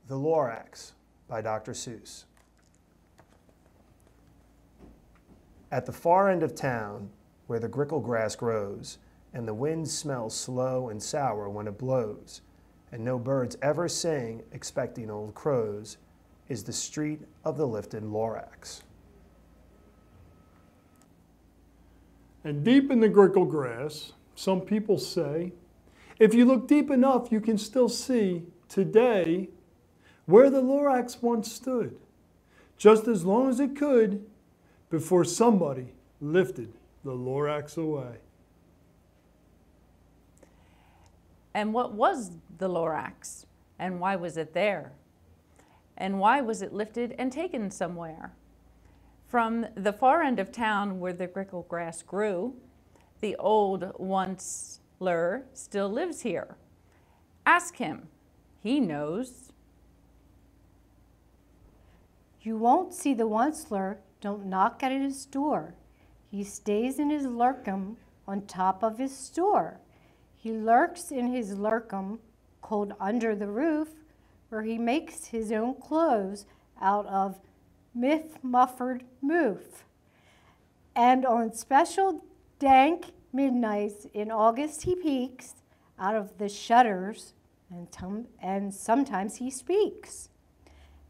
The Lorax by Dr. Seuss. At the far end of town, where the grickle grass grows, and the wind smells slow and sour when it blows, and no birds ever sing expecting old crows, is the street of the lifted Lorax. And deep in the grickle grass, some people say, if you look deep enough, you can still see today where the Lorax once stood, just as long as it could before somebody lifted the Lorax away. And what was the Lorax? And why was it there? And why was it lifted and taken somewhere? From the far end of town where the grickle grass grew, the old once-ler still lives here. Ask him, he knows. You won't see the once-ler, don't knock at his door. He stays in his lurkum on top of his store. He lurks in his lurkum, cold under the roof, where he makes his own clothes out of myth-muffered moof. And on special dank midnights in August he peeks out of the shutters, and sometimes he speaks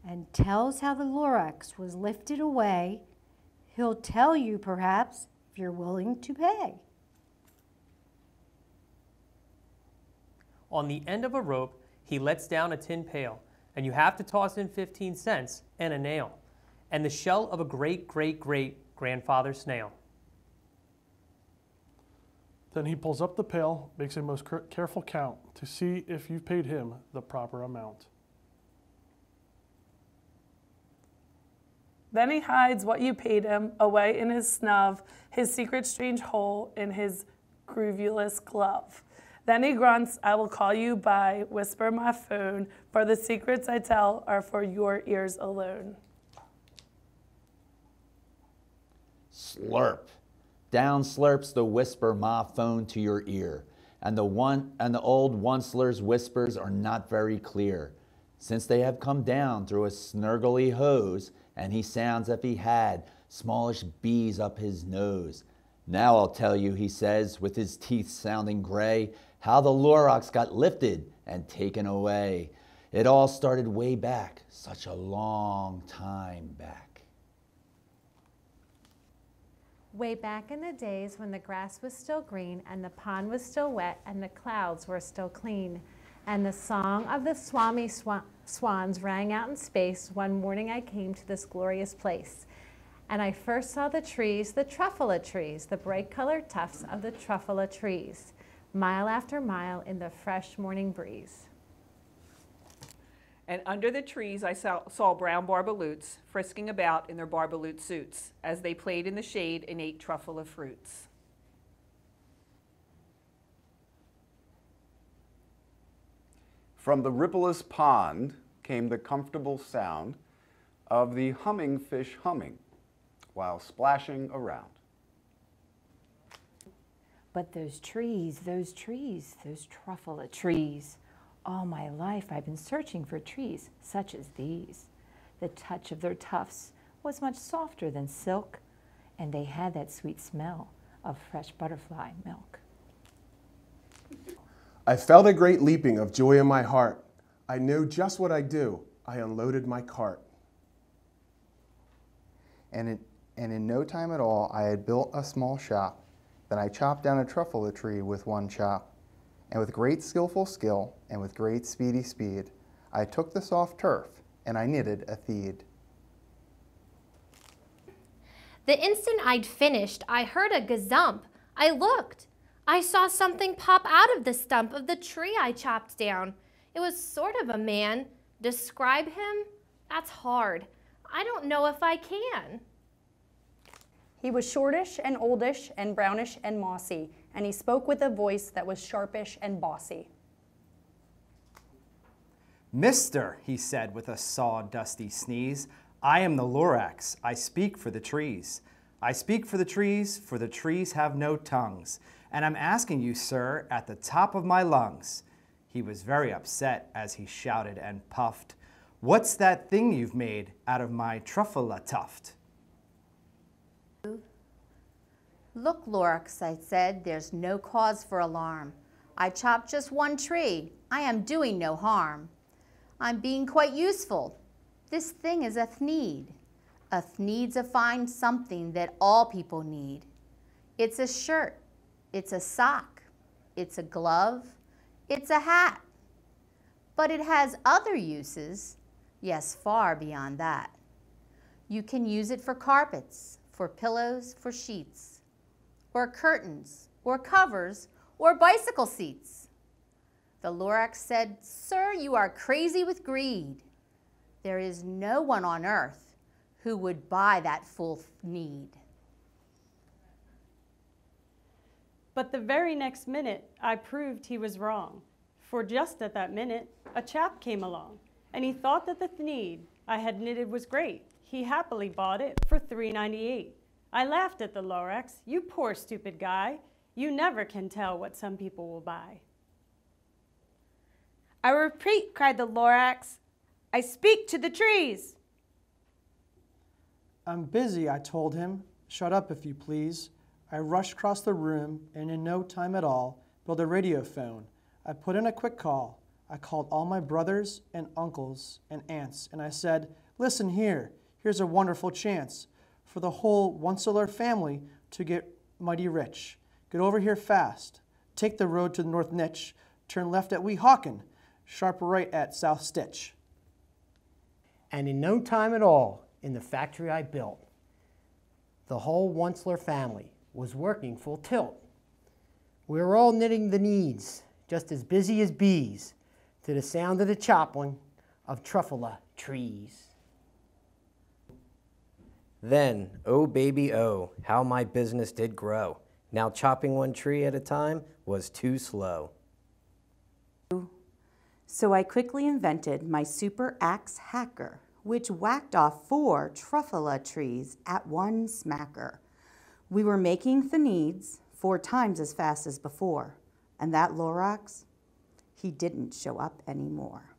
and tells how the Lorax was lifted away. He'll tell you, perhaps, if you're willing to pay. On the end of a rope, he lets down a tin pail, and you have to toss in 15 cents and a nail, and the shell of a great-great-great-grandfather snail. Then he pulls up the pail, makes a most careful count to see if you've paid him the proper amount. Then he hides what you paid him away in his snub, his secret strange hole in his groovulous glove. Then he grunts, I will call you by whisper my phone, for the secrets I tell are for your ears alone. Slurp. Down slurps the whisper ma phone to your ear, and the old once-ler's whispers are not very clear, since they have come down through a snurgly hose, and he sounds if he had smallish bees up his nose. Now I'll tell you, he says, with his teeth sounding gray, how the Lorax got lifted and taken away. It all started way back, such a long time back. Way back in the days when the grass was still green and the pond was still wet and the clouds were still clean, and the song of the swans rang out in space, one morning I came to this glorious place. And I first saw the trees, the truffula trees, the bright-colored tufts of the truffula trees, mile after mile in the fresh morning breeze. And under the trees I saw brown barbaloots frisking about in their barbaloot suits as they played in the shade and ate truffula fruits. From the rippleless pond came the comfortable sound of the humming fish humming while splashing around. But those trees, those truffula trees. All my life I've been searching for trees such as these. The touch of their tufts was much softer than silk, and they had that sweet smell of fresh butterfly milk. I felt a great leaping of joy in my heart. I knew just what I'd do. I unloaded my cart. And in no time at all, I had built a small shop. Then I chopped down a truffula tree with one chop. And with great skillful skill, and with great speedy speed, I took the soft turf, and I knitted a theed. The instant I'd finished, I heard a gazump. I looked. I saw something pop out of the stump of the tree I chopped down. It was sort of a man. Describe him? That's hard. I don't know if I can. He was shortish and oldish and brownish and mossy, and he spoke with a voice that was sharpish and bossy. Mister, he said with a sawdusty sneeze, I am the Lorax. I speak for the trees. I speak for the trees have no tongues. And I'm asking you, sir, at the top of my lungs. He was very upset as he shouted and puffed. What's that thing you've made out of my truffula tuft? Look, Lorax, I said, there's no cause for alarm. I chopped just one tree. I am doing no harm. I'm being quite useful. This thing is a thneed. A thneed's a fine something that all people need. It's a shirt. It's a sock. It's a glove. It's a hat. But it has other uses, yes, far beyond that. You can use it for carpets, for pillows, for sheets, or curtains, or covers, or bicycle seats. The Lorax said, "Sir, you are crazy with greed. There is no one on earth who would buy that full need." But the very next minute, I proved he was wrong. For just at that minute, a chap came along, and he thought that the thneed I had knitted was great. He happily bought it for $3.98. I laughed at the Lorax. "You poor stupid guy. You never can tell what some people will buy." "I repeat," cried the Lorax, "I speak to the trees." "I'm busy," I told him. "Shut up, if you please." I rushed across the room and in no time at all built a radio phone. I put in a quick call. I called all my brothers and uncles and aunts, and I said, "Listen here, here's a wonderful chance for the whole Onceler family to get mighty rich. Get over here fast. Take the road to the North Niche, turn left at Weehawken, sharp right at South Stitch." And in no time at all, in the factory I built, the whole Onceler family was working full tilt. We were all knitting the needs, just as busy as bees, to the sound of the chopping of truffula trees. Then, oh baby, oh, how my business did grow. Now chopping one tree at a time was too slow. So I quickly invented my super axe hacker, which whacked off 4 truffula trees at one smacker. We were making thneeds 4 times as fast as before, and that Lorax, he didn't show up anymore.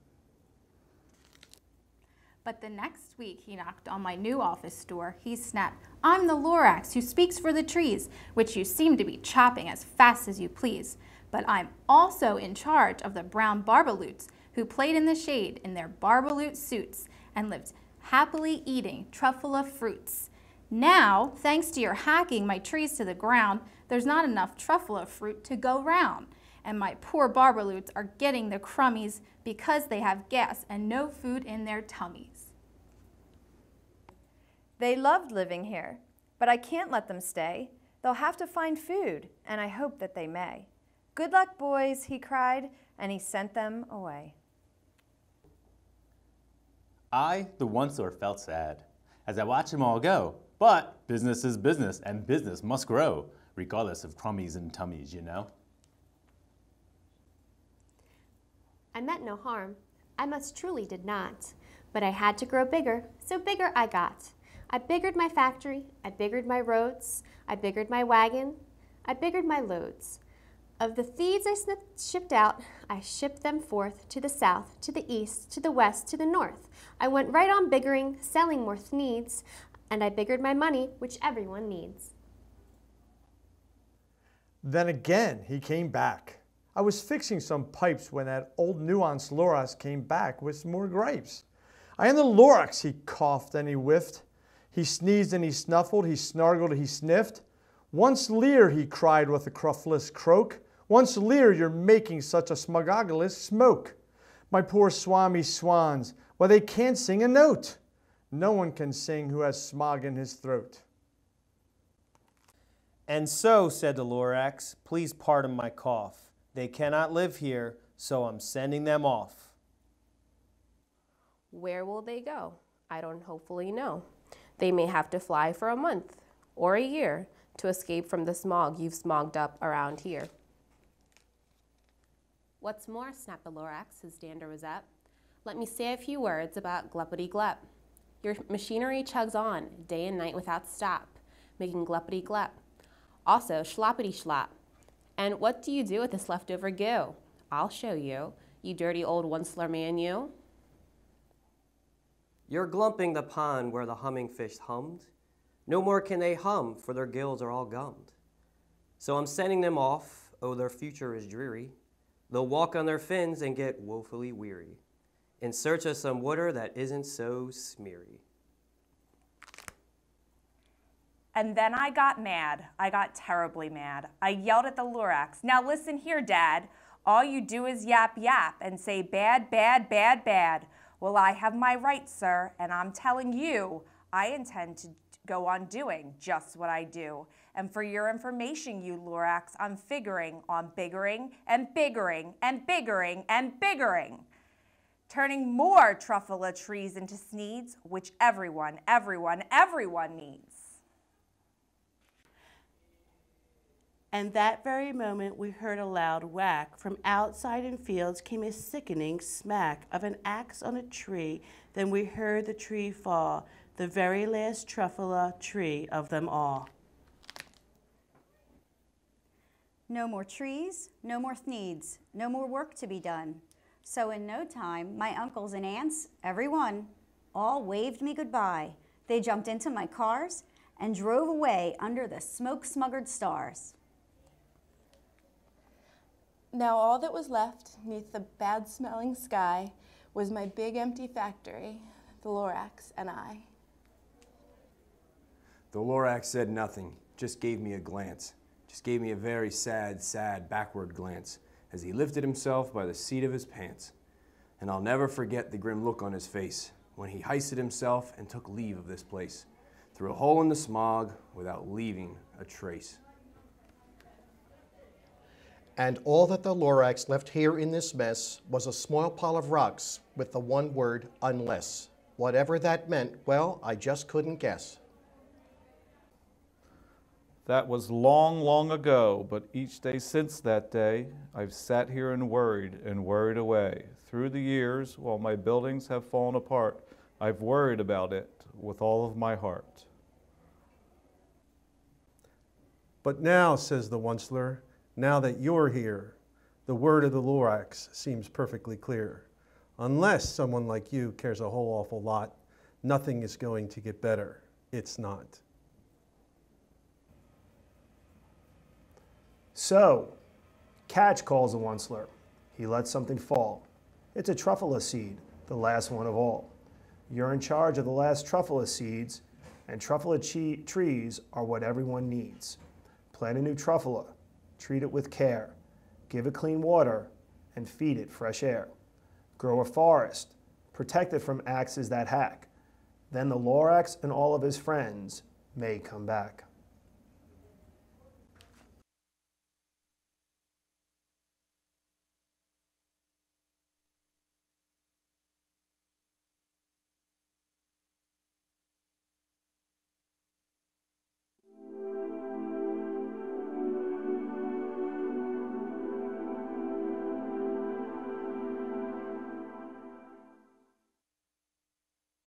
But the next week he knocked on my new office door. He snapped, "I'm the Lorax who speaks for the trees, which you seem to be chopping as fast as you please. But I'm also in charge of the brown barbaloots who played in the shade in their barbaloot suits and lived happily eating truffula fruits. Now, thanks to your hacking my trees to the ground, there's not enough truffula fruit to go round. And my poor barbaloots are getting the crummies because they have gas and no food in their tummies." They loved living here, but I can't let them stay. They'll have to find food, and I hope that they may. "Good luck, boys," he cried, and he sent them away. I, the Onceler, felt sad as I watched them all go. But business is business, and business must grow, regardless of crummies and tummies, you know? I meant no harm. I most truly did not. But I had to grow bigger, so bigger I got. I biggered my factory, I biggered my roads, I biggered my wagon, I biggered my loads. Of the thieves I shipped out, I shipped them forth to the south, to the east, to the west, to the north. I went right on biggering, selling more thneeds, and I biggered my money, which everyone needs. Then again, he came back. I was fixing some pipes when that old nuanced Lorax came back with some more gripes. "I am the Lorax," he coughed and he whiffed. He sneezed and he snuffled, he snargled, he sniffed. "Once lear," he cried with a cruffless croak. "Once lear, you're making such a smugogulous smoke. My poor swami swans, why they can't sing a note. No one can sing who has smog in his throat." "And so," said the Lorax, "please pardon my cough. They cannot live here, so I'm sending them off." Where will they go? I don't hopefully know. They may have to fly for a month or a year to escape from the smog you've smogged up around here. "What's more," snapped the Lorax, his dander was up, "let me say a few words about gluppity-glup. Your machinery chugs on day and night without stop, making gluppity-glup. Also schloppity-schlop. And what do you do with this leftover goo? I'll show you, you dirty old Onceler man, you." You're glumping the pond where the humming fish hummed. No more can they hum, for their gills are all gummed. So I'm sending them off, oh, their future is dreary. They'll walk on their fins and get woefully weary, in search of some water that isn't so smeary. And then I got mad. I got terribly mad. I yelled at the Lorax, "Now listen here, Dad. All you do is yap yap and say bad, bad, bad, bad. Well, I have my rights, sir, and I'm telling you, I intend to go on doing just what I do. And for your information, you Lorax, I'm figuring on biggering and biggering and biggering and biggering, turning more truffula trees into sneeds, which everyone needs." And that very moment we heard a loud whack. From outside in fields came a sickening smack of an axe on a tree. Then we heard the tree fall, the very last truffula tree of them all. No more trees, no more thneeds, no more work to be done. So in no time, my uncles and aunts, every one, all waved me goodbye. They jumped into my cars and drove away under the smoke-smuggered stars. Now all that was left neath the bad-smelling sky was my big empty factory, the Lorax and I. The Lorax said nothing, just gave me a glance. Just gave me a very sad, sad backward glance as he lifted himself by the seat of his pants. And I'll never forget the grim look on his face when he hoisted himself and took leave of this place, through a hole in the smog without leaving a trace. And all that the Lorax left here in this mess was a small pile of rocks with the one word, unless. Whatever that meant, well, I just couldn't guess. That was long, long ago, but each day since that day, I've sat here and worried away. Through the years, while my buildings have fallen apart, I've worried about it with all of my heart. But now, says the Onceler, now that you're here, the word of the Lorax seems perfectly clear. Unless someone like you cares a whole awful lot, nothing is going to get better. It's not. So, catch, calls the Onceler. He lets something fall. It's a truffula seed, the last one of all. You're in charge of the last truffula seeds, and truffula trees are what everyone needs. Plant a new truffula, treat it with care, give it clean water, and feed it fresh air. Grow a forest, protect it from axes that hack. Then the Lorax and all of his friends may come back.